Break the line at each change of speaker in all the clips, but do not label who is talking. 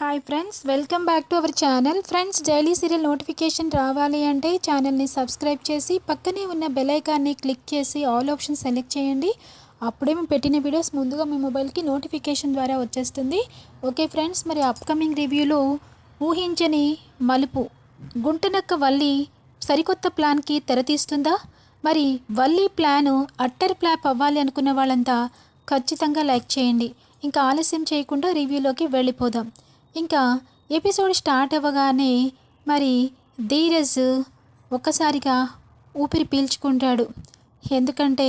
Hi friends, welcome back to our channel. Friends, daily serial notification రావాలి అంటే ఛానల్ని subscribe చేసి పక్కనే ఉన్న బెల్ ఐకాన్ని క్లిక్ చేసి ఆల్ ఆప్షన్ సెలెక్ట్ చేయండి. అప్పుడే మేము పెట్టిన వీడియోస్ ముందుగా మీ మొబైల్కి నోటిఫికేషన్ ద్వారా వచ్చేస్తుంది. ఓకే ఫ్రెండ్స్, మరి అప్కమింగ్ రివ్యూలో ఊహించని మలుపు, గుంటనక్క వల్లి సరికొత్త ప్లాన్కి తెరతీస్తుందా? మరి వల్లి ప్లాను అట్టర్ ఫ్లాప్ అవ్వాలి అనుకున్న వాళ్ళంతా ఖచ్చితంగా లైక్ చేయండి. ఇంకా ఆలస్యం చేయకుండా రివ్యూలోకి వెళ్ళిపోదాం. ఇంకా ఎపిసోడ్ స్టార్ట్ అవ్వగానే మరి ధీరజ్ ఒక్కసారిగా ఊపిరి పీల్చుకుంటాడు. ఎందుకంటే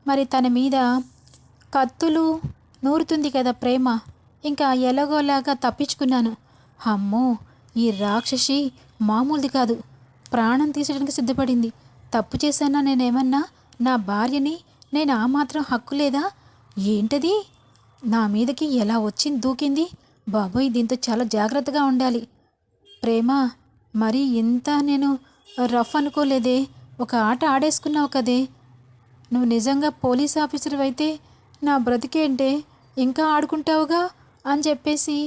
మరి తన మీద కత్తులు నూరుతుంది కదా ప్రేమ. ఇంకా ఎలాగోలాగా తప్పించుకున్నాను. అమ్మో, ఈ రాక్షసి మామూలుది కాదు. ప్రాణం తీసడానికి సిద్ధపడింది. తప్పు చేశానా నేనేమన్నా? నా భార్యని నేను ఆ మాత్రం హక్కు లేదా? ఏంటది? నా మీదకి ఎలా వచ్చింది, దూకింది? బాబోయ్, దీంతో చాలా జాగ్రత్తగా ఉండాలి. ప్రేమ, మరి ఇంత నేను రఫ్ అనుకోలేదే. ఒక ఆట ఆడేసుకున్నావు కదే. నువ్వు నిజంగా పోలీస్ ఆఫీసర్ అయితే నా బ్రతికేంటే, ఇంకా ఆడుకుంటావుగా అని చెప్పేసి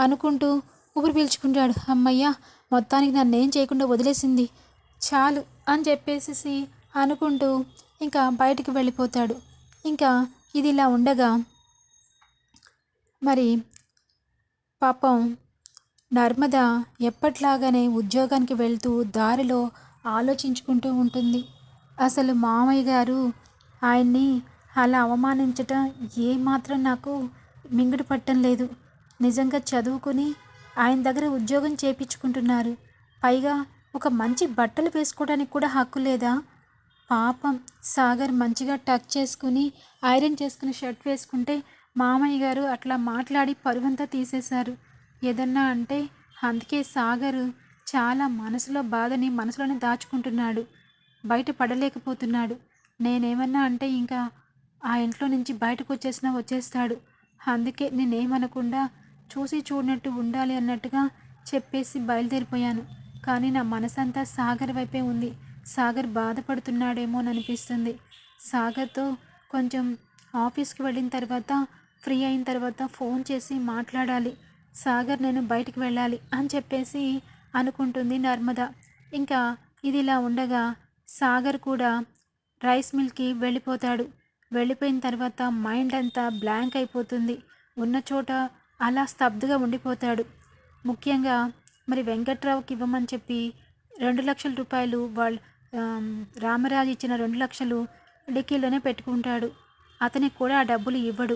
అనుకుంటూ ఊపిరి పీల్చుకుంటాడు. అమ్మయ్య, మొత్తానికి నన్నేం చేయకుండా వదిలేసింది చాలు అని చెప్పేసి అనుకుంటూ ఇంకా బయటికి వెళ్ళిపోతాడు. ఇంకా ఇది ఇలా ఉండగా మరి పాపం నర్మద ఎప్పట్లాగానే ఉద్యోగానికి వెళ్తూ దారిలో ఆలోచించుకుంటూ ఉంటుంది. అసలు మామయ్య గారు ఆయన్ని అలా అవమానించటం ఏమాత్రం నాకు మింగుడు పట్టం లేదు. నిజంగా చదువుకుని ఆయన దగ్గర ఉద్యోగం చేయించుకుంటున్నారు. పైగా ఒక మంచి బట్టలు వేసుకోవడానికి కూడా హక్కు లేదా? పాపం సాగర్ మంచిగా టక్ చేసుకుని ఐరన్ చేసుకుని షర్ట్ వేసుకుంటే మామయ్య గారు అట్లా మాట్లాడి పరువంతా తీసేశారు. ఏదన్నా అంటే అందుకే సాగరు చాలా మనసులో బాధని మనసులోనే దాచుకుంటున్నాడు. బయట పడలేకపోతున్నాడు. నేనేమన్నా అంటే ఇంకా ఆ ఇంట్లో నుంచి బయటకు వచ్చేస్తాడు. అందుకే నేనేమనకుండా చూసి చూడనట్టు ఉండాలి అన్నట్టుగా చెప్పేసి బయలుదేరిపోయాను. కానీ నా మనసంతా సాగర్ వైపే ఉంది. సాగర్ బాధపడుతున్నాడేమో అని అనిపిస్తుంది. సాగర్తో కొంచెం ఆఫీస్కి వెళ్ళిన తర్వాత ఫ్రీ అయిన తర్వాత ఫోన్ చేసి మాట్లాడాలి. సాగర్, నేను బయటికి వెళ్ళాలి అని చెప్పేసి అనుకుంటుంది నర్మద. ఇంకా ఇది ఇలా ఉండగా సాగర్ కూడా రైస్ మిల్కి వెళ్ళిపోతాడు. వెళ్ళిపోయిన తర్వాత మైండ్ అంతా బ్లాంక్ అయిపోతుంది. ఉన్న చోట అలా స్తబ్దుగా ఉండిపోతాడు. ముఖ్యంగా మరి వెంకట్రావుకి ఇవ్వమని చెప్పి 2,00,000 రూపాయలు రామరాజు ఇచ్చిన 2,00,000 డిక్కీలోనే పెట్టుకుంటాడు. అతనికి కూడా ఆ డబ్బులు ఇవ్వడు.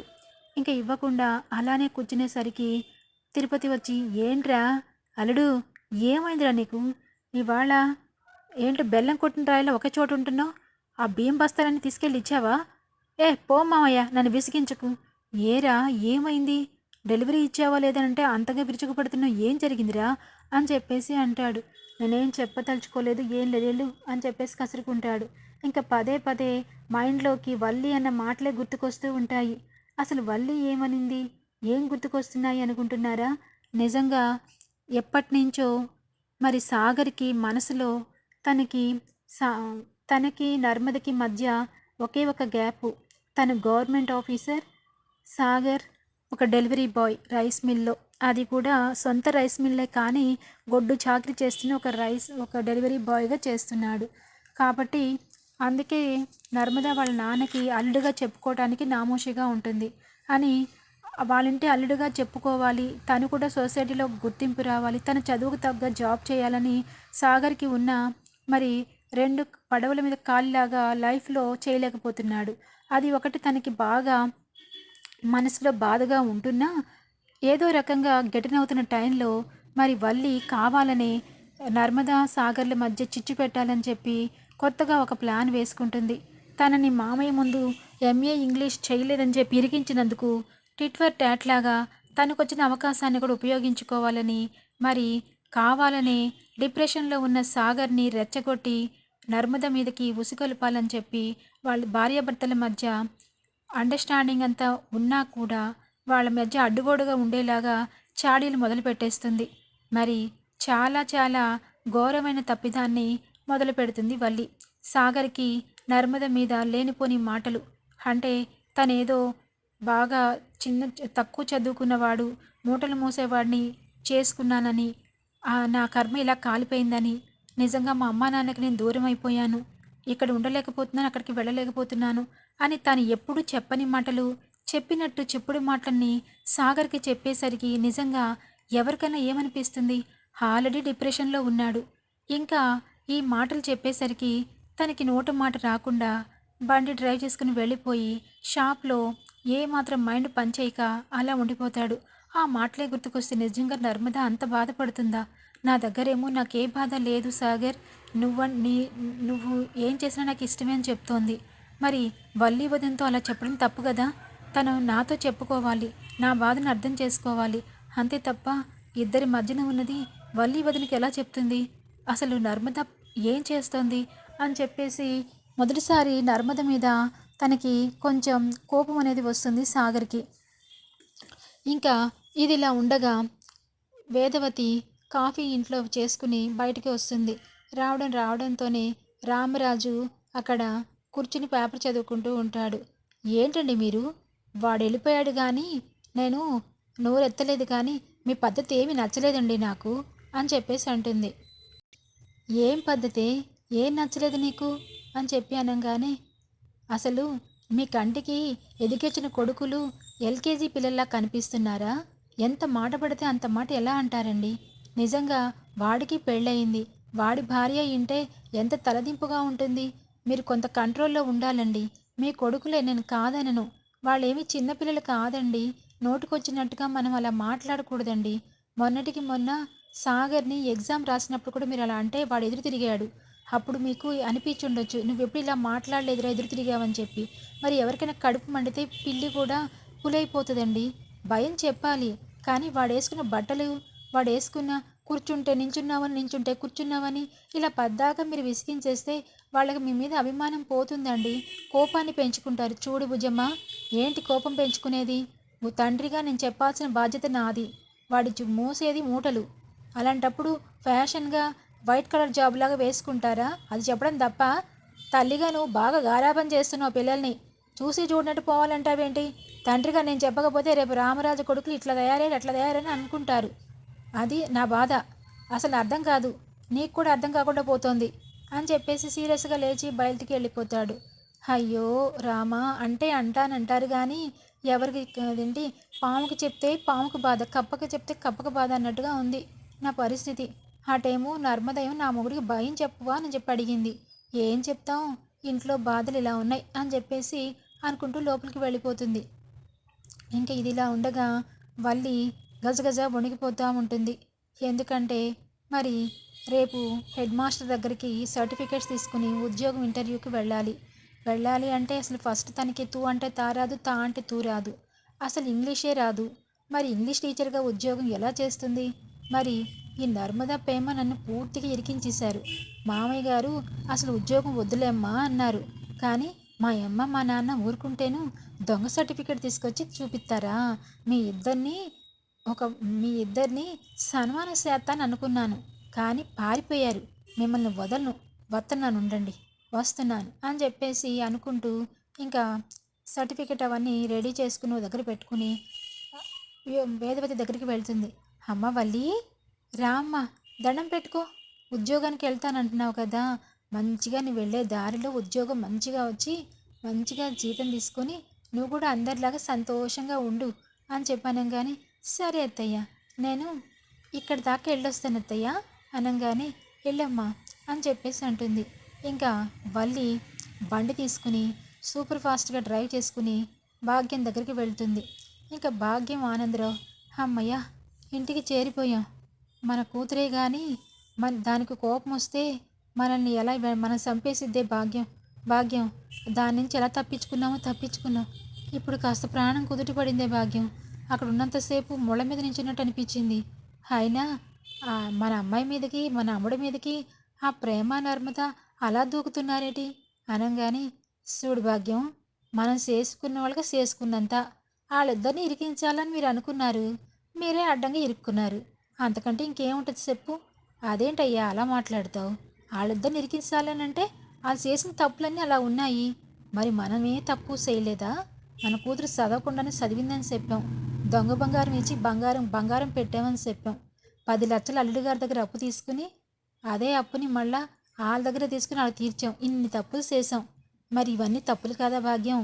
ఇంకా ఇవ్వకుండా అలానే కూర్చునేసరికి తిరుపతి వచ్చి, ఏంట్రా అల్లుడు, ఏమైందిరా నీకు ఇవాళ? ఏంటో బెల్లం కొట్టిన రాయిలో ఒక చోటు ఉంటున్నావు? ఆ బియ్యం బస్తాలన్నీ తీసుకెళ్ళి ఇచ్చావా? పో మామయ్య, నన్ను విసిగించకు. ఏరా, ఏమైంది? డెలివరీ ఇచ్చావా లేదనంటే అంతగా విరుచుకుపడుతున్నావు, ఏం జరిగిందిరా అని చెప్పేసి అంటాడు. నేనేం చెప్పదలుచుకోలేదు, ఏం లేదు అని చెప్పేసి కసురుకుంటాడు. ఇంకా పదే పదే మైండ్లోకి వల్లి అన్న మాటలే గుర్తుకొస్తూ ఉంటాయి. అసలు వల్లి ఏమనింది, ఏం గుర్తుకొస్తున్నాయి అనుకుంటున్నారా? నిజంగా ఎప్పటినుంచో మరి సాగర్కి మనసులో తనకి తనకి నర్మదకి మధ్య ఒకే ఒక గ్యాపు. తను గవర్నమెంట్ ఆఫీసర్, సాగర్ ఒక డెలివరీ బాయ్ రైస్ మిల్లో. అది కూడా సొంత రైస్ మిల్లే కానీ గొడ్డు చాకరీ చేస్తున్న ఒక డెలివరీ బాయ్గా చేస్తున్నాడు. కాబట్టి అందుకే నర్మద వాళ్ళ నాన్నకి అల్లుడుగా చెప్పుకోవడానికి నామోషిగా ఉంటుంది అని వాళ్ళంటే అల్లుడుగా చెప్పుకోవాలి. తను కూడా సొసైటీలో గుర్తింపు రావాలి, తన చదువుకు తగ్గ జాబ్ చేయాలని సాగర్కి ఉన్న మరి 2 పడవల మీద కాలిలాగా లైఫ్లో చేయలేకపోతున్నాడు. అది ఒకటి తనకి బాగా మనసులో బాధగా ఉంటున్నా ఏదో రకంగా గెటనవుతున్న టైంలో మరి వల్లి కావాలనే నర్మదా సాగర్ల మధ్య చిచ్చు పెట్టాలని చెప్పి కొత్తగా ఒక ప్లాన్ వేసుకుంటుంది. తనని మామయ్య ముందు ఎంఏ ఇంగ్లీష్ చేయలేదని చెప్పి ఇరికించినందుకు టిట్ ఫర్ టాట్ లాగా తనకొచ్చిన అవకాశాన్ని కూడా ఉపయోగించుకోవాలని మరి కావాలనే డిప్రెషన్లో ఉన్న సాగర్ని రెచ్చగొట్టి నర్మద మీదకి ఉసిగొల్పాలని చెప్పి వాళ్ళ భార్యాభర్తల మధ్య అండర్స్టాండింగ్ అంతా ఉన్నా కూడా వాళ్ళ మధ్య అడ్డుగోడుగా ఉండేలాగా చాడీలు మొదలుపెట్టేస్తుంది. మరి చాలా చాలా ఘోరమైన తప్పిదాన్ని మొదలు పెడుతుంది వల్లి. సాగర్కి నర్మద మీద లేనిపోని మాటలు, అంటే తనేదో బాగా తక్కువ చదువుకున్నవాడు, మూటలు మోసేవాడిని చేసుకున్నానని, నా కర్మ ఇలా కాలిపోయిందని, నిజంగా మా అమ్మా నాన్నకి నేను దూరం అయిపోయాను, ఇక్కడ ఉండలేకపోతున్నాను, అక్కడికి వెళ్ళలేకపోతున్నాను అని తను ఎప్పుడూ చెప్పని మాటలు చెప్పినట్టు చెప్పుడు మాటల్ని సాగర్కి చెప్పేసరికి నిజంగా ఎవరికైనా ఏమనిపిస్తుంది? ఆల్రెడీ డిప్రెషన్లో ఉన్నాడు. ఇంకా ఈ మాటలు చెప్పేసరికి తనకి నోట మాట రాకుండా బండి డ్రైవ్ చేసుకుని వెళ్ళిపోయి షాప్లో ఏమాత్రం మైండ్ పనిచేయక అలా ఉండిపోతాడు. ఆ మాటలే గుర్తుకొస్తే నిజంగా నర్మద అంత బాధపడుతుందా? నా దగ్గరేమో నాకే బాధ లేదు సాగర్, నీ నువ్వు ఏం చేసినా నాకు ఇష్టమే అని చెప్తోంది. మరి వల్లి వదినతో అలా చెప్పడం తప్పు కదా. తను నాతో చెప్పుకోవాలి, నా బాధను అర్థం చేసుకోవాలి. అంతే తప్ప ఇద్దరి మధ్యన ఉన్నది వల్లి వదినకి ఎలా చెప్తుంది? అసలు నర్మద ఏం చేస్తోంది అని చెప్పేసి మొదటిసారి నర్మద మీద తనకి కొంచెం కోపం అనేది వస్తుంది సాగర్కి. ఇంకా ఇదిలా ఉండగా వేదవతి కాఫీ ఇంట్లో చేసుకుని బయటికి వస్తుంది. రావడంతోనే రామరాజు అక్కడ కూర్చుని పేపర్ చదువుకుంటూ ఉంటాడు. ఏంటండి మీరు? వాడు వెళ్ళిపోయాడు కానీ నేను నోరెత్తలేదు, కానీ మీ పద్ధతి ఏమీ నచ్చలేదండి నాకు అని చెప్పేసి అంటుంది. ఏం పద్ధతే? ఏం నచ్చలేదు నీకు అని చెప్పి అనగానే, అసలు మీ కంటికి ఎదిగొచ్చిన కొడుకులు ఎల్కేజీ పిల్లల్లా కనిపిస్తున్నారా? ఎంత మాట పడితే అంత మాట ఎలా అంటారండి? నిజంగా వాడికి పెళ్ళయింది, వాడి భార్య ఇంటే ఎంత తలదింపుగా ఉంటుంది. మీరు కొంత కంట్రోల్లో ఉండాలండి. మీ కొడుకులే, నేను కాదనను, వాళ్ళేమీ చిన్నపిల్లలు కాదండి. నోటుకొచ్చినట్టుగా మనం అలా మాట్లాడకూడదండి. మొన్నటికి మొన్న సాగర్ని ఎగ్జామ్ రాసినప్పుడు కూడా మీరు అలా అంటే వాడు ఎదురు తిరిగాడు. అప్పుడు మీకు అనిపించుండొచ్చు, నువ్వెప్పుడు ఇలా మాట్లాడలేదురా ఎదురు తిరిగావని చెప్పి. మరి ఎవరికైనా కడుపు మండితే పిల్లి కూడా పులైపోతుందండి. భయం చెప్పాలి, కానీ వాడేసుకున్న బట్టలు, వాడేసుకున్న కూర్చుంటే నించున్నావని, నించుంటే కూర్చున్నావని ఇలా పద్దాక మీరు విసిగించేస్తే వాళ్ళకి మీ మీద అభిమానం పోతుందండి. కోపాన్ని పెంచుకుంటారు. చూడు భుజమ్మ, ఏంటి కోపం పెంచుకునేది? నువ్వు తండ్రిగా నేను చెప్పాల్సిన బాధ్యత నాది. వాడి మోసేది మూటలు. అలాంటప్పుడు ఫ్యాషన్గా వైట్ కలర్ జాబ్ లాగా వేసుకుంటారా? అది చెప్పడం తప్ప? తల్లిగా నువ్వు బాగా గారాబం చేస్తున్నావు పిల్లల్ని. చూసి చూడనట్టు పోవాలంటావేంటి? తండ్రిగా నేను చెప్పకపోతే రేపు రామరాజు కొడుకులు ఇట్లా తయారయ్యారు అట్లా తయారని అనుకుంటారు. అది నా బాధ. అసలు అర్థం కాదు, నీకు కూడా అర్థం కాకుండా పోతోంది అని చెప్పేసి సీరియస్గా లేచి బయటికి వెళ్ళిపోతాడు. అయ్యో రామా, అంటే అంటానంటారు కానీ ఎవరికి అదేంటి, పాముకి చెప్తే పాముకు బాధ, కప్పకి చెప్తే కప్పకు బాధ అన్నట్టుగా ఉంది నా పరిస్థితి. అటేమో నర్మదయం నా మొగుడికి భయం చెప్పువా అని చెప్పి అడిగింది. ఏం చెప్తాం, ఇంట్లో బాధలు ఇలా ఉన్నాయి అని చెప్పేసి అనుకుంటూ లోపలికి వెళ్ళిపోతుంది. ఇంకా ఇదిలా ఉండగా వల్లి గజగజ వణికిపోతూ ఉంటుంది. ఎందుకంటే మరి రేపు హెడ్ మాస్టర్ దగ్గరికి సర్టిఫికేట్స్ తీసుకుని ఉద్యోగం ఇంటర్వ్యూకి వెళ్ళాలి అంటే అసలు ఫస్ట్ తనకి తూ అంటే తా రాదు, తా అంటే తూ రాదు, అసలు ఇంగ్లీషే రాదు. మరి ఇంగ్లీష్ టీచర్గా ఉద్యోగం ఎలా చేస్తుంది? మరి ఈ నర్మదా ప్రేమ నన్ను పూర్తిగా ఇరికించేశారు. మామయ్య గారు అసలు ఉద్యోగం వద్దులేమ్మా అన్నారు, కానీ మా అమ్మ మా నాన్న ఊరుకుంటేను దొంగ సర్టిఫికేట్ తీసుకొచ్చి చూపిస్తారా? మీ ఇద్దరిని సన్మానం చేస్తాను అనుకున్నాను, కానీ పారిపోయారు. మిమ్మల్ని వస్తున్నాను, ఉండండి, వస్తున్నాను అని చెప్పేసి అనుకుంటూ ఇంకా సర్టిఫికేట్ అవన్నీ రెడీ చేసుకుని దగ్గర పెట్టుకుని వేదవతి దగ్గరికి వెళ్తుంది. అమ్మ వల్లి, రామ్మ, దండం పెట్టుకో. ఉద్యోగానికి వెళ్తానంటున్నావు కదా, మంచిగా నువ్వు వెళ్ళే దారిలో ఉద్యోగం మంచిగా వచ్చి మంచిగా జీతం తీసుకొని నువ్వు కూడా అందరిలాగా సంతోషంగా ఉండు అని చెప్పానంగానే, సరే అత్తయ్య, నేను ఇక్కడి దాకా వెళ్ళొస్తాను అత్తయ్య అనగానే, వెళ్ళమ్మా అని చెప్పేసి అంటుంది. ఇంకా వల్లి బండి తీసుకుని సూపర్ ఫాస్ట్గా డ్రైవ్ చేసుకుని భాగ్యం దగ్గరికి వెళ్తుంది. ఇంకా భాగ్యం ఆనందరావు, అమ్మయ్య ఇంటికి చేరిపోయాం, మన కూతురే కానీ దానికి కోపం వస్తే మనల్ని ఎలా మనం చంపేసిద్దే భాగ్యం దాని నుంచి ఎలా తప్పించుకున్నాం. ఇప్పుడు కాస్త ప్రాణం కుదుటి పడిందే భాగ్యం. అక్కడ ఉన్నంతసేపు ముళ్ళ మీద నించున్నట్టు అనిపించింది. అయినా మన అమ్మాయి మీదకి, మన అమ్ముడి మీదకి ఆ ప్రేమ నర్మద అలా దూకుతున్నారేటి అనగానే, చూడు భాగ్యం, మనం చేసుకున్న వాళ్ళకి చేసుకున్నంత, వాళ్ళిద్దరిని ఇరికించాలని మీరు అనుకున్నారు, మీరే అడ్డంగా ఇరుక్కున్నారు. అంతకంటే ఇంకేముంటుంది చెప్పు? అదేంటయ్యా అలా మాట్లాడతావు? వాళ్ళిద్దరిని ఇరికించాలనంటే వాళ్ళు చేసిన తప్పులన్నీ అలా ఉన్నాయి. మరి మనమే తప్పు చేయలేదా? మన కూతురు చదవకుండానే చదివిందని చెప్పాం, దొంగ బంగారం ఇచ్చి బంగారం పెట్టామని చెప్పాం. 10 లక్షలు అల్లుడి గారి దగ్గర అప్పు తీసుకుని అదే అప్పుని మళ్ళా వాళ్ళ దగ్గర తీసుకుని వాళ్ళకి తీర్చాం. ఇన్ని తప్పులు చేసాం. మరి ఇవన్నీ తప్పులు కాదా భాగ్యం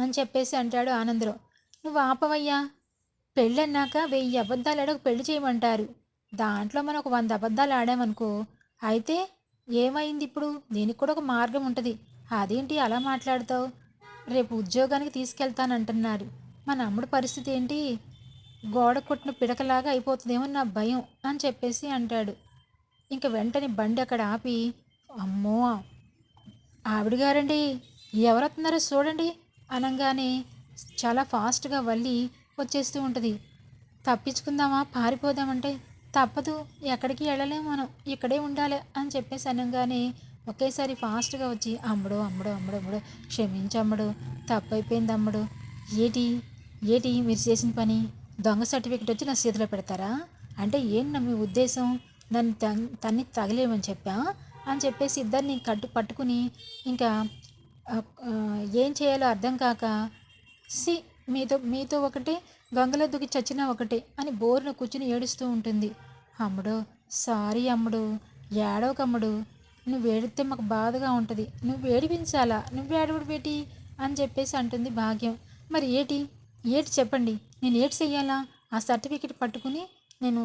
అని చెప్పేసి అంటాడు ఆనందరావు. నువ్వు ఆపవయ్యా, పెళ్ళన్నాక 1000 అబద్ధాలు ఆడక పెళ్లి చేయమంటారు. దాంట్లో మనం ఒక 100 అబద్ధాలు ఆడామనుకో, అయితే ఏమైంది ఇప్పుడు? దీనికి కూడా ఒక మార్గం ఉంటుంది. అదేంటి అలా మాట్లాడతావు? రేపు ఉద్యోగానికి తీసుకెళ్తానంటున్నారు. మా అమ్ముడు పరిస్థితి ఏంటి? గోడ కొట్టిన పిడకలాగా అయిపోతుందేమో నా భయం అని చెప్పేసి అంటాడు. ఇంక వెంటనే బండి అక్కడ ఆపి, అమ్మో ఆవిడ గారండి, ఎవరొస్తున్నారో చూడండి అనగానే చాలా ఫాస్ట్గా వల్లి వచ్చేస్తూ ఉంటుంది. తప్పించుకుందామా, పారిపోదామంటే తప్పదు, ఎక్కడికి వెళ్ళలేము, మనం ఇక్కడే ఉండాలి అని చెప్పేసి అనగానే ఒకేసారి ఫాస్ట్గా వచ్చి, అమ్ముడు అమ్ముడు అమ్ముడు అమ్ముడు క్షమించమ్ముడు, తప్పైపోయింది అమ్ముడు. ఏటి ఏటి మీరు చేసిన పని? దొంగ సర్టిఫికెట్ వచ్చి నా చేతిలో పెడతారా? అంటే ఏంటి నా మీ ఉద్దేశం? నన్ను తన్ని తగలేమని చెప్పా అని చెప్పేసి ఇద్దరిని పట్టుకుని ఇంకా ఏం చేయాలో అర్థం కాక, సి మీతో మీతో ఒకటే, గంగలో దూకి చచ్చినా ఒకటే అని బోరున కూర్చుని ఏడుస్తూ ఉంటుంది. అమ్ముడు సారీ అమ్ముడు, ఏడవకమ్ముడు, నువ్వు ఏడితే మాకు బాధగా ఉంటుంది, నువ్వు ఏడిపించాలా, నువ్వు ఏడవడు బేటి అని చెప్పేసి అంటుంది భాగ్యం. మరి ఏటి చెప్పండి, నేను ఏటి చెయ్యాలా? ఆ సర్టిఫికెట్ పట్టుకుని నేను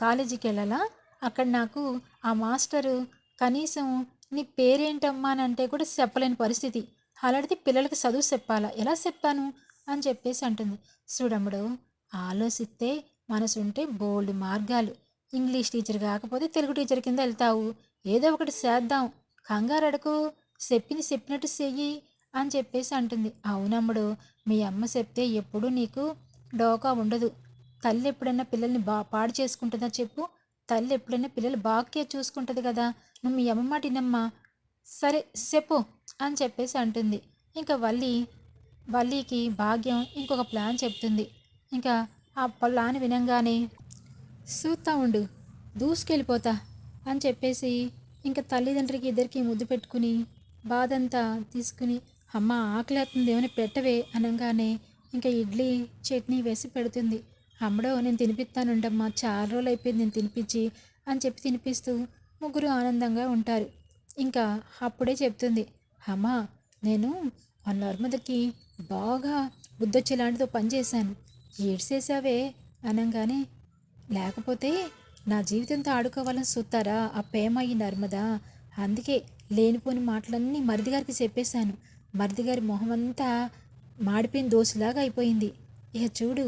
కాలేజీకి వెళ్ళాలా? అక్కడ నాకు ఆ మాస్టరు కనీసం నీ పేరేంటమ్మా అని అంటే కూడా చెప్పలేని పరిస్థితి. అలాంటిది పిల్లలకి చదువు చెప్పాలా, ఎలా చెప్పాను అని చెప్పేసి అంటుంది. చూడమ్ముడు, ఆలోచిస్తే మనసుంటే బోల్డ్ మార్గాలు. ఇంగ్లీష్ టీచర్ కాకపోతే తెలుగు టీచర్ కింద వెళ్తావు. ఏదో ఒకటి చేద్దాం, కంగారు అడకు, చెప్పినట్టు చెయ్యి అని చెప్పేసి అంటుంది. అవునమ్ముడు, మీ అమ్మ చెప్తే ఎప్పుడూ నీకు డోకా ఉండదు. తల్లి ఎప్పుడైనా పిల్లల్ని పాడు చేసుకుంటుందా చెప్పు? తల్లి ఎప్పుడైనా పిల్లలు బాగా చూసుకుంటుంది కదా. నువ్వు మీ అమ్మ మాట వినమ్మా. సరే చెప్పు అని చెప్పేసి అంటుంది. ఇంకా వల్లికి భాగ్యం ఇంకొక ప్లాన్ చెప్తుంది. ఇంకా ఆ ప్లాన్ వినంగానే చూస్తా ఉండు, దూసుకెళ్ళిపోతా అని చెప్పేసి ఇంకా తల్లిదండ్రికి ఇద్దరికి ముద్దు పెట్టుకుని బాధంతా తీసుకుని, అమ్మ ఆకలేస్తుంది ఏమైనా పెట్టవే అనగానే ఇంకా ఇడ్లీ చట్నీ వేసి పెడుతుంది. అమ్మడో నేను తినిపిస్తానుండమ్మా, చాలా రోజులు అయిపోయింది నేను తినిపించి అని చెప్పి తినిపిస్తూ ముగ్గురు ఆనందంగా ఉంటారు. ఇంకా అప్పుడే చెప్తుంది, అమ్మా నేను ఆ నర్మదకి బాగా బుద్ధొచ్చేలాంటితో పనిచేశాను. ఏడ్చేసావే అనగానే, లేకపోతే నా జీవితంతో ఆడుకోవాలని చూస్తారా ఆ ప్రేమ ఈ నర్మద? అందుకే లేనిపోని మాటలన్నీ మరిది గారికి చెప్పేశాను. మరిది గారి మొహం అంతా మాడిపోయిన దోశలాగా అయిపోయింది. ఇక చూడు,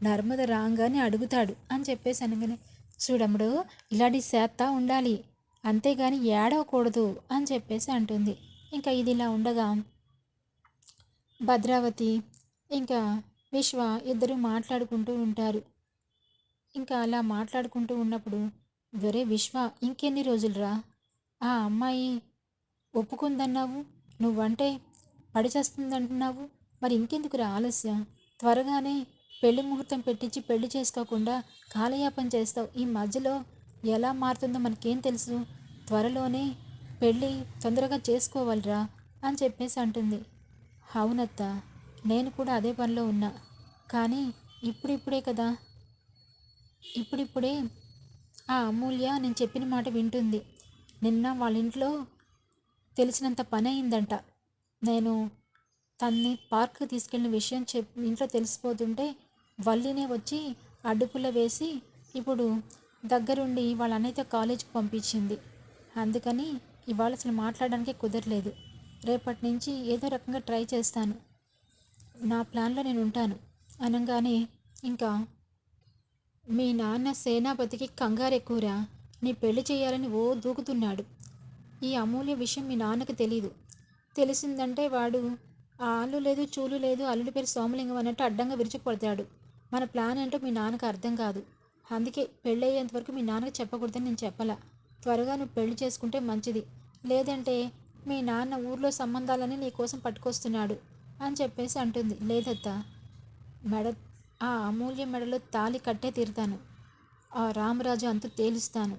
నర్మద రాగానే అడుగుతాడు అని చెప్పేసి అనగానే, చూడమ్ముడు ఇలాంటి చేత్తా ఉండాలి, అంతేగాని ఏడవకూడదు అని చెప్పేసి అంటుంది. ఇంకా ఇది ఇలా ఉండగా భద్రావతి ఇంకా విశ్వ ఇద్దరు మాట్లాడుకుంటూ ఉంటారు. ఇంకా అలా మాట్లాడుకుంటూ ఉన్నప్పుడు, ఒరే విశ్వ, ఇంకెన్ని రోజులురా ఆ అమ్మాయి ఒప్పుకుందన్నావు, నువ్వంటే పడిచేస్తుందంటున్నావు, మరి ఇంకెందుకురా ఆలస్యం? త్వరగానే పెళ్లి ముహూర్తం పెట్టించి పెళ్లి చేసుకోకుండా కాలయాపన చేస్తావు. ఈ మధ్యలో ఎలా మారుతుందో మనకేం తెలుసు? త్వరలోనే పెళ్ళి తొందరగా చేసుకోవాలిరా అని చెప్పేసి అంటుంది. అవునత్త, నేను కూడా అదే పనిలో ఉన్నా, కానీ ఇప్పుడిప్పుడే కదా, ఇప్పుడిప్పుడే ఆ అమూల్య నేను చెప్పిన మాట వింటుంది. నిన్న వాళ్ళ ఇంట్లో తెలిసినంత పని అయిందంట. నేను తన్ని పార్క్కి తీసుకెళ్ళిన విషయం ఇంట్లో తెలిసిపోతుంటే వల్లినే వచ్చి అడ్డుపుల్ల వేసి ఇప్పుడు దగ్గరుండి వాళ్ళ అన్నయ్యతో కాలేజీకి పంపించింది. అందుకని ఇవాళ అసలు మాట్లాడడానికే కుదరలేదు. రేపటి నుంచి ఏదో రకంగా ట్రై చేస్తాను, నా ప్లాన్లో నేను ఉంటాను అనగానే, ఇంకా మీ నాన్న సేనాపతికి కంగారు ఎక్కువరా, నీ పెళ్లి చేయాలని ఓ దూకుతున్నాడు. ఈ అమూల్య విషయం మీ నాన్నకి తెలీదు. తెలిసిందంటే వాడు ఆలు లేదు చూలు లేదు, అల్లుడి పేరు సోమలింగం అన్నట్టు అడ్డంగా విరుచుకుపడతాడు. మన ప్లాన్ ఏంటో మీ నాన్నకు అర్థం కాదు. అందుకే పెళ్ళి అయ్యేంత వరకు మీ నాన్నకి చెప్పకూడదని నేను చెప్పలా. త్వరగా నువ్వు పెళ్లి చేసుకుంటే మంచిది, లేదంటే మీ నాన్న ఊర్లో సంబంధాలని నీ కోసం పట్టుకొస్తున్నాడు అని చెప్పేసి అంటుంది. లేదత్తా, మెడ ఆ అమూల్య మెడలో తాళి కట్టే తీరుతాను. ఆ రామరాజు అంత తేలుస్తాను.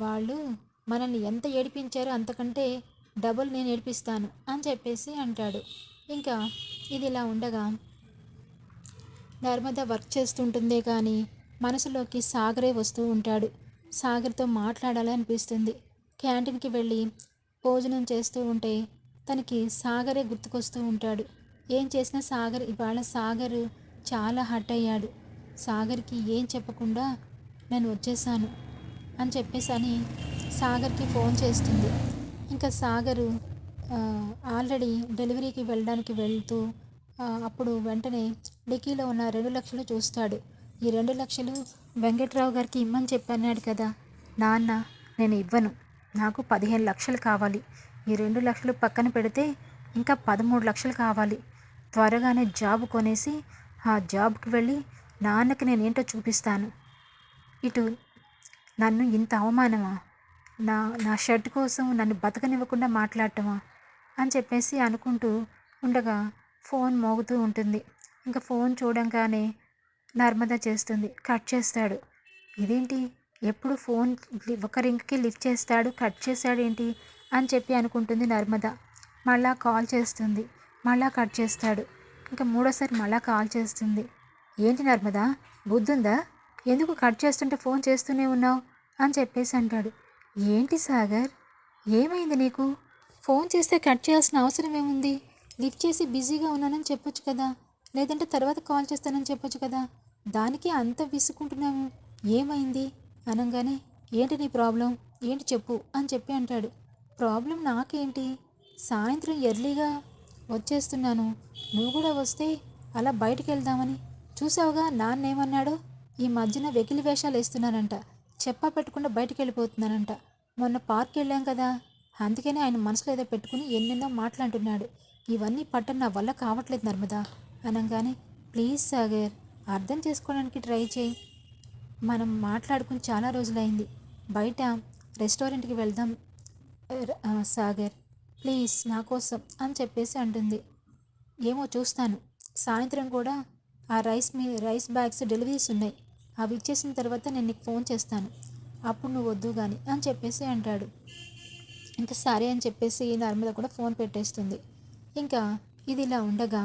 వాళ్ళు మనల్ని ఎంత ఏడిపించారో అంతకంటే డబుల్ నేను ఏడిపిస్తాను అని చెప్పేసి అంటాడు. ఇంకా ఇది ఇలా ఉండగా నర్మద వర్క్ చేస్తుంటుందే కానీ మనసులోకి సాగరే వస్తూ ఉంటాడు. సాగర్తో మాట్లాడాలనిపిస్తుంది. క్యాంటీన్కి వెళ్ళి భోజనం చేస్తూ ఉంటే తనకి సాగరే గుర్తుకొస్తూ ఉంటాడు. ఏం చేసినా సాగర్ ఇవాళ సాగర్ చాలా హర్ట్ అయ్యాడు. సాగర్కి ఏం చెప్పకుండా నేను వచ్చేసాను అని చెప్పేసి సాగర్కి ఫోన్ చేస్తుంది. ఇంకా సాగరు ఆల్రెడీ డెలివరీకి వెళ్ళడానికి వెళ్తూ అప్పుడు వెంటనే డిక్కీలో ఉన్న 2 లక్షలు చూస్తాడు. ఈ 2 లక్షలు వెంకట్రావు గారికి ఇమ్మని చెప్పన్నాడు కదా నాన్న, నేను ఇవ్వను, నాకు 15 లక్షలు కావాలి. ఈ 2 లక్షలు పక్కన పెడితే ఇంకా 13 లక్షలు కావాలి. త్వరగానే జాబ్ కొనేసి ఆ జాబ్కి వెళ్ళి నాన్నకి నేనేంటో చూపిస్తాను. ఇటు నన్ను ఇంత అవమానమా, నా నా షర్ట్ కోసం నన్ను బతకనివ్వకుండా మాట్లాడటమా అని చెప్పేసి అనుకుంటూ ఉండగా ఫోన్ మోగుతూ ఉంటుంది. ఇంకా ఫోన్ చూడంగానే నర్మద చేస్తుంది. కట్ చేస్తాడు. ఇదేంటి ఎప్పుడు ఫోన్ ఒక రింగ్కి లిఫ్ట్ చేస్తాడు, కట్ చేస్తాడేంటి అని చెప్పి అనుకుంటుంది నర్మద. మళ్ళా కాల్ చేస్తుంది. మళ్ళా కట్ చేస్తాడు. ఇంకా మూడోసారి మళ్ళా కాల్ చేస్తుంది. ఏంటి నర్మద, బుద్ధుందా? ఎందుకు కట్ చేస్తుంటే ఫోన్ చేస్తూనే ఉన్నావు అని చెప్పేసి అంటాడు. ఏంటి సాగర్, ఏమైంది నీకు? ఫోన్ చేస్తే కట్ చేయాల్సిన అవసరం ఏముంది? లిఫ్ట్ చేసి బిజీగా ఉన్నానని చెప్పొచ్చు కదా, లేదంటే తర్వాత కాల్ చేస్తానని చెప్పొచ్చు కదా, దానికి అంత విసుకుంటున్నాము, ఏమైంది అనగానే ఏంటి నీ ప్రాబ్లం, ఏంటి చెప్పు అని చెప్పి అంటాడు. ప్రాబ్లం నాకేంటి, సాయంత్రం ఎర్లీగా వచ్చేస్తున్నాను, నువ్వు కూడా వస్తే అలా బయటికి వెళ్దామని. చూసావుగా నాన్నేమన్నాడో, ఈ మధ్యన వెకిలి వేషాలు వేస్తున్నానంట, చెప్పా పెట్టకుండా బయటికి వెళ్ళిపోతున్నానంట. మొన్న పార్క్ వెళ్ళాం కదా, అందుకనే ఆయన మనసులో ఏదో పెట్టుకుని ఎన్నెన్నో మాట్లాడుతున్నాడు. ఇవన్నీ పట్టం నా వల్ల కావట్లేదు నర్మదా అనగానే, ప్లీజ్ సాగర్, అర్థం చేసుకోవడానికి ట్రై చేయి. మనం మాట్లాడుకుని చాలా రోజులైంది, బయట రెస్టారెంట్కి వెళ్దాం సాగర్, ప్లీజ్ నా కోసం అని చెప్పేసి అంటుంది. ఏమో చూస్తాను, సాయంత్రం కూడా ఆ రైస్ బ్యాగ్స్ డెలివరీస్ ఉన్నాయి, అవి ఇచ్చేసిన తర్వాత నేను నీకు ఫోన్ చేస్తాను, అప్పుడు నువ్వు వద్దు కానీ అని చెప్పేసి అంటాడు. ఇంకా సరే అని చెప్పేసి నర్మద కూడా ఫోన్ పెట్టేస్తుంది. ఇంకా ఇది ఇలా ఉండగా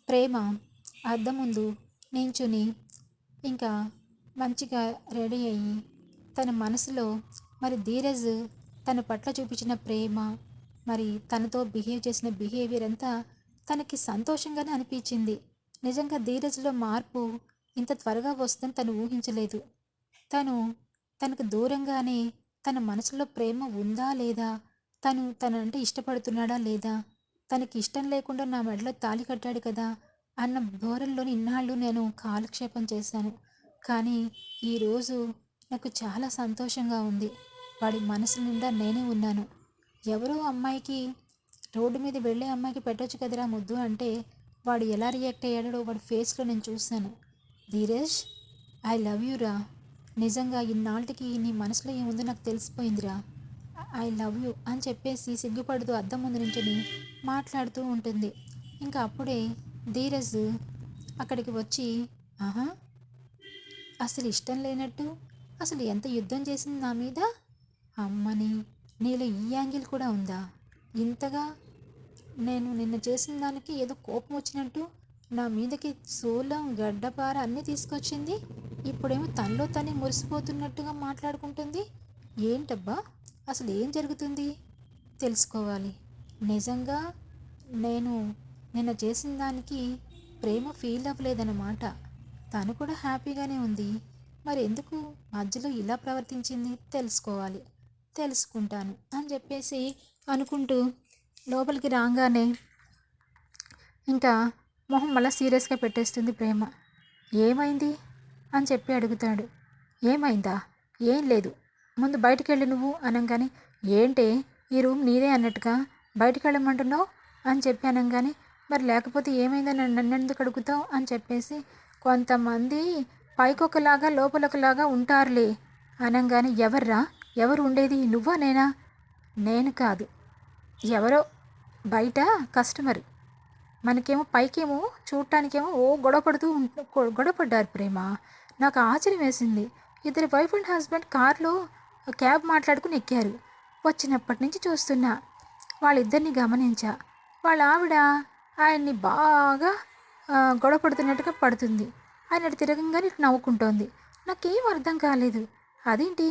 ప్రేమ అద్దం ముందు నించుని ఇంకా మంచిగా రెడీ అయ్యి తన మనసులో మరి ధీరజ్ తన పట్ల చూపించిన ప్రేమ, మరి తనతో బిహేవ్ చేసిన బిహేవియర్ అంతా తనకి సంతోషంగానే అనిపించింది. నిజంగా ధీరజ్లో మార్పు ఇంత త్వరగా వస్తుందని తను ఊహించలేదు. తనకు దూరంగానే తన మనసులో ప్రేమ ఉందా లేదా, తనంటే ఇష్టపడుతున్నాడా లేదా, తనకి ఇష్టం లేకుండా నా మెడలో తాళి కట్టాడు కదా అన్న ధోరణిలోని ఇన్నాళ్ళు నేను కాలక్షేపం చేశాను. కానీ ఈరోజు నాకు చాలా సంతోషంగా ఉంది. వాడి మనసు నిండా నేనే ఉన్నాను. ఎవరో అమ్మాయికి, రోడ్డు మీద వెళ్ళే అమ్మాయికి పెట్టొచ్చు కదరా ముద్దు అంటే వాడు ఎలా రియాక్ట్ అయ్యాడో వాడి ఫేస్లో నేను చూశాను. ధీరజ్, ఐ లవ్ యూ రా. నిజంగా ఇన్నాళ్ళకి నీ మనసులో ఏముందో నాకు తెలిసిపోయిందిరా. ఐ లవ్ యూ అని చెప్పేసి సిగ్గుపడుతూ అద్దం ముందు నుంచొని మాట్లాడుతూ ఉంటుంది. ఇంకా అప్పుడే ధీరజ్ అక్కడికి వచ్చి, ఆహా, అసలు ఇష్టం లేనట్టు అసలు ఎంత యుద్ధం చేసింది నా మీద, అమ్మని నీలో ఈ యాంగిల్ కూడా ఉందా, ఇంతగా నేను నిన్న చేసిన దానికి ఏదో కోపం వచ్చినట్టు నా మీదకి శూలం గడ్డపార అన్నీ తీసుకొచ్చింది, ఇప్పుడేమో తనలో తనే మురిసిపోతున్నట్టుగా మాట్లాడుకుంటుంది. ఏంటబ్బా, అసలు ఏం జరుగుతుంది తెలుసుకోవాలి. నిజంగా నేను నిన్న చేసిన దానికి ప్రేమ ఫీల్ అవ్వలేదన్నమాట, తను కూడా హ్యాపీగానే ఉంది. మరి ఎందుకు మధ్యలో ఇలా ప్రవర్తించింది తెలుసుకోవాలి, తెలుసుకుంటాను అని చెప్పేసి అనుకుంటూ లోపలికి రాగానే ఇంకా మొహం మళ్ళీ సీరియస్గా పెట్టేస్తుంది ప్రేమ. ఏమైంది అని చెప్పి అడుగుతాడు. ఏమైందా, ఏం లేదు, ముందు బయటికి వెళ్ళి నువ్వు అనగానే, ఏంటే ఈ రూమ్ నీదే అన్నట్టుగా బయటికి వెళ్ళమంటున్నావు అని చెప్పి అనగానే, మరి లేకపోతే ఏమైందని నన్ను ఎందుకు అడుగుతావు అని చెప్పేసి, కొంతమంది పైకొకలాగా లోపలొకలాగా ఉంటారులే అనగానే, ఎవర్రా, ఎవరు ఉండేది, నువ్వా నేనా? నేను కాదు, ఎవరో బయట కస్టమర్, మనకేమో పైకేమో చూడటానికేమో ఓ గొడవపడ్డారు ప్రేమ. నాకు ఆశ్చర్యం వేసింది. ఇద్దరు వైఫ్ అండ్ హస్బెండ్ కార్లో క్యాబ్ మాట్లాడుకుని ఎక్కారు. వచ్చినప్పటి నుంచి చూస్తున్నా, వాళ్ళిద్దరిని గమనించా. వాళ్ళ ఆవిడ ఆయన్ని బాగా గొడవ పడుతున్నట్టుగా పడుతుంది. ఆయన అటు తిరగంగానే ఇటు నవ్వుకుంటోంది. నాకేం అర్థం కాలేదు. అదేంటి,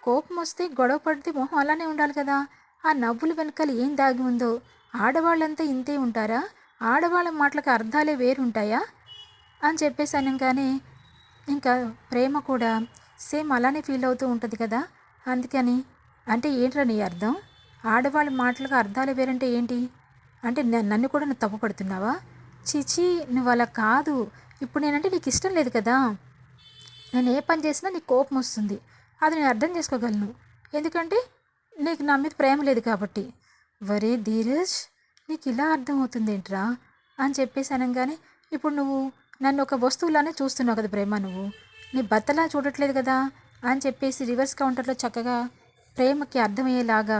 కోపం వస్తే గొడవ పడితే మొహం అలానే ఉండాలి కదా, ఆ నవ్వుల వెనకాల ఏం దాగి ఉందో. ఆడవాళ్ళంతా ఇంతే ఉంటారా? ఆడవాళ్ళ మాటలకు అర్థాలే వేరుంటాయా అని చెప్పేసి అనగానే, ఇంకా ప్రేమ కూడా సేమ్ అలానే ఫీల్ అవుతూ ఉంటుంది కదా. అందుకని, అంటే ఏంట్రా నీ అర్థం? ఆడవాళ్ళ మాటలకు అర్థాలు వేరంటే ఏంటి? అంటే నన్ను కూడా నువ్వు తప్పు పడుతున్నావా? చిచి, నువ్వు అలా కాదు. ఇప్పుడు నేనంటే నీకు ఇష్టం లేదు కదా. నేను ఏ పని చేసినా నీకు కోపం వస్తుంది. అది నేను అర్థం చేసుకోగలను. ఎందుకంటే నీకు నా మీద ప్రేమ లేదు కాబట్టి. వరే ధీరజ్, నీకు ఇలా అర్థమవుతుంది ఏంట్రా అని చెప్పేసి అనగానే, ఇప్పుడు నువ్వు నన్ను ఒక వస్తువులానే చూస్తున్నావు కదా ప్రేమ, నువ్వు నీ భర్తలా చూడట్లేదు కదా అని చెప్పేసి రివర్స్ కౌంటర్లో చక్కగా ప్రేమకి అర్థమయ్యేలాగా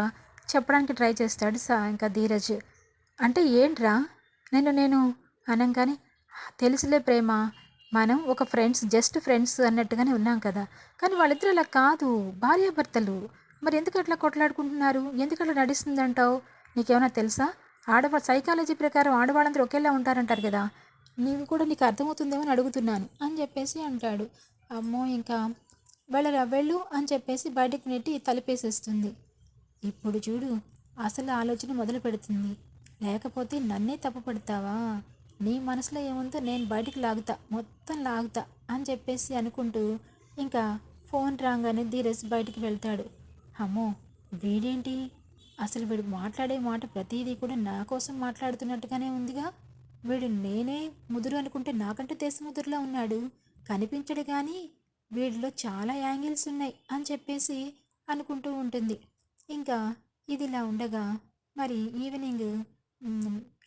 చెప్పడానికి ట్రై చేస్తాడు ఇంకా ధీరజ్. అంటే ఏంట్రా, నేను అనగానే, తెలుసులే ప్రేమ, మనం ఒక ఫ్రెండ్స్, జస్ట్ ఫ్రెండ్స్ అన్నట్టుగానే ఉన్నాం కదా. కానీ వాళ్ళిద్దరు అలా కాదు, భార్యాభర్తలు. మరి ఎందుకు అట్లా కొట్లాడుకుంటున్నారు? ఎందుకు అట్లా నడుస్తుందంటావు? నీకేమైనా తెలుసా? సైకాలజీ ప్రకారం ఆడవాళ్ళందరూ ఒకేలా ఉంటారంటారు కదా. నీవు కూడా నీకు అర్థమవుతుందేమో అని అడుగుతున్నాను అని చెప్పేసి అంటాడు. అమ్మో, ఇంకా వెళ్ళరా వెళ్ళు అని చెప్పేసి బయటకు నెట్టి తలుపేసేస్తుంది. ఇప్పుడు చూడు, అసలు ఆలోచన మొదలు పెడుతుంది. లేకపోతే నన్నే తప్పు పడతావా? నీ మనసులో ఏముందో నేను బయటికి లాగుతా, మొత్తం లాగుతా అని చెప్పేసి అనుకుంటూ ఇంకా ఫోన్ రాగానే ధీరజ్ బయటికి వెళ్తాడు. అమ్మో, వీడేంటి, అసలు వీడు మాట్లాడే మాట ప్రతిదీ కూడా నా కోసం మాట్లాడుతున్నట్టుగానే ఉందిగా. వీడు నేనే ముదురు అనుకుంటే నాకంటూ దేశ ముదురులా ఉన్నాడు, కనిపించడు కానీ వీడిలో చాలా యాంగిల్స్ ఉన్నాయి అని చెప్పేసి అనుకుంటూ ఉంటుంది. ఇంకా ఇదిలా ఉండగా మరి ఈవినింగ్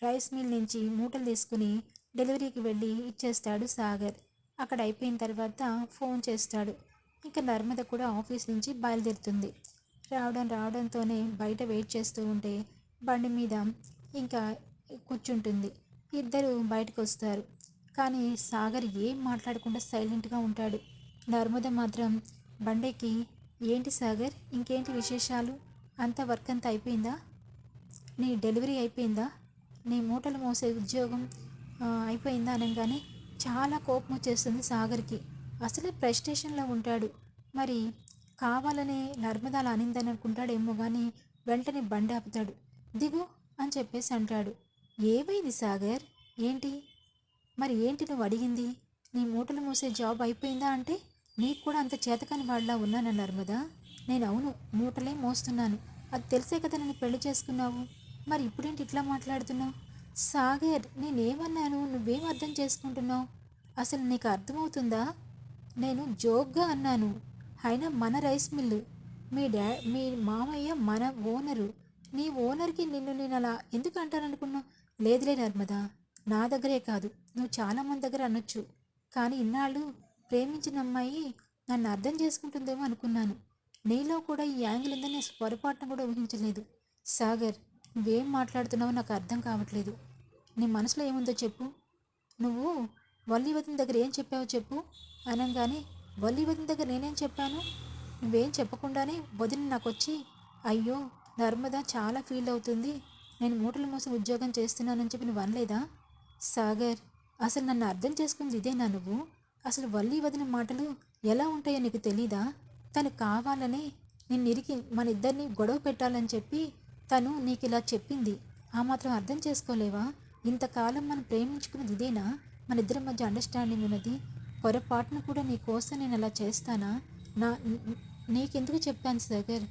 రైస్ మిల్ నుంచి మూటలు తీసుకుని డెలివరీకి వెళ్ళి ఇచ్చేస్తాడు సాగర్. అక్కడ అయిపోయిన తర్వాత ఫోన్ చేస్తాడు. ఇంకా నర్మద కూడా ఆఫీస్ నుంచి బయలుదేరుతుంది. రావడంతోనే బయట వెయిట్ చేస్తూ ఉంటే బండి మీద ఇంకా కూర్చుంటుంది. ఇద్దరు బయటకు వస్తారు. కానీ సాగర్ ఏం మాట్లాడకుండా సైలెంట్గా ఉంటాడు. నర్మద మాత్రం బండికి, ఏంటి సాగర్, ఇంకేంటి విశేషాలు, అంత వర్క్ అంతా అయిపోయిందా, నీ డెలివరీ అయిపోయిందా, నీ మూటలు మోసే ఉద్యోగం అయిపోయిందా అనగానే చాలా కోపం వచ్చేస్తుంది సాగర్కి. అసలే ప్రెస్టేషన్లో ఉంటాడు. మరి కావాలనే నర్మదాలు అనిందని అనుకుంటాడేమో కానీ వెంటనే బండి ఆపుతాడు. దిగు అని చెప్పేసి అంటాడు. ఏమైంది సాగర్, ఏంటి, మరి ఏంటి నువ్వు అడిగింది? నీ మూటలు మోసే జాబ్ అయిపోయిందా అంటే నీకు కూడా అంత చేతకాని వాళ్ళ ఉన్నాను నర్మదా. నేను అవును, మూటలే మోస్తున్నాను, అది తెలిసే కదా నన్ను పెళ్లి చేసుకున్నావు. మరి ఇప్పుడేంటి ఇట్లా మాట్లాడుతున్నావు? సాగర్, నేనేమన్నాను, నువ్వేం అర్థం చేసుకుంటున్నావు? అసలు నీకు అర్థమవుతుందా? నేను జోక్గా అన్నాను. అయినా మన రైస్ మిల్లు, మీ మామయ్య మన ఓనరు. నీ ఓనర్కి నిన్ను నేను అలా ఎందుకు అంటాననుకున్నావు? లేదులే నర్మదా, నా దగ్గరే కాదు, నువ్వు చాలామంది దగ్గర అనొచ్చు. కానీ ఇన్నాళ్ళు ప్రేమించిన అమ్మాయి నన్ను అర్థం చేసుకుంటుందేమో అనుకున్నాను. నీలో కూడా ఈ యాంగిల్ ఉందని అసలు పొరపాటున కూడా ఊహించలేదు. సాగర్, నువ్వేం మాట్లాడుతున్నావో నాకు అర్థం కావట్లేదు. నీ మనసులో ఏముందో చెప్పు. నువ్వు వల్లి వదిన దగ్గర ఏం చెప్పావో చెప్పు అనగానే, వల్లి వదిన దగ్గర నేనేం చెప్పాను? నువ్వేం చెప్పకుండానే వదిన నాకు వచ్చి, అయ్యో నర్మద చాలా ఫీల్ అవుతుంది, నేను మూటలు మోసం ఉద్యోగం చేస్తున్నానని చెప్పి నువ్వు అనలేదా? సాగర్, అసలు నన్ను అర్థం చేసుకుంది ఇదేనా నువ్వు? అసలు వల్లి వదిన మాటలు ఎలా ఉంటాయో నీకు తెలీదా? తను కావాలని నిన్నిరికి మన ఇద్దరిని గొడవ పెట్టాలని చెప్పి తను నీకు ఇలా చెప్పింది. ఆ మాత్రం అర్థం చేసుకోలేవా? ఇంతకాలం మనం ప్రేమించుకున్నది ఇదేనా? మన ఇద్దరి మధ్య అండర్స్టాండింగ్ ఉన్నది. పొరపాటును కూడా నీ కోసం నేను అలా చేస్తానా? నా నీకెందుకు చెప్పాను సాగర్,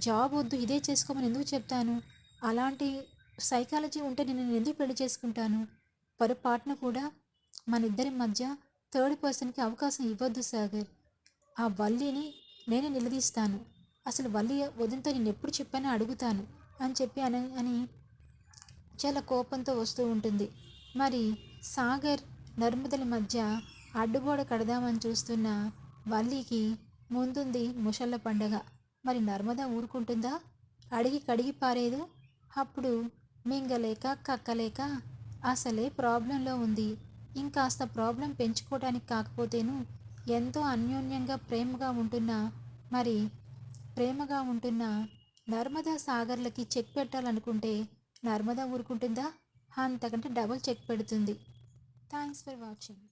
జాబ్ వద్దు ఇదే చేసుకోమని ఎందుకు చెప్తాను? అలాంటి సైకాలజీ ఉంటే నేను ఎందుకు పెళ్లి చేసుకుంటాను? పొరపాటున కూడా మన ఇద్దరి మధ్య థర్డ్ పర్సన్కి అవకాశం ఇవ్వద్దు సాగర్. ఆ వల్లిని నేనే నిలదీస్తాను. అసలు వల్లి వదినతో నేను ఎప్పుడు చెప్పానో అడుగుతాను అని చెప్పి అని చాలా కోపంతో వస్తూ ఉంటుంది. మరి సాగర్ నర్మదల మధ్య అడ్డుగోడ కడదామని చూస్తున్న వల్లికి ముందుంది ముషళ్ళ పండగ. మరి నర్మద ఊరుకుంటుందా? అడిగి కడిగి పారేదు. అప్పుడు మింగలేక కక్కలేక అసలే ప్రాబ్లంలో ఉంది. ఇంకాస్త ప్రాబ్లం పెంచుకోవడానికి కాకపోతేను ఎంతో అన్యోన్యంగా ప్రేమగా ఉంటున్న నర్మదా సాగర్లకి చెక్ పెట్టాలనుకుంటే నర్మదా ఊరుకుంటుందా? అంతకంటే డబుల్ చెక్ పెడుతుంది. Thanks for watching.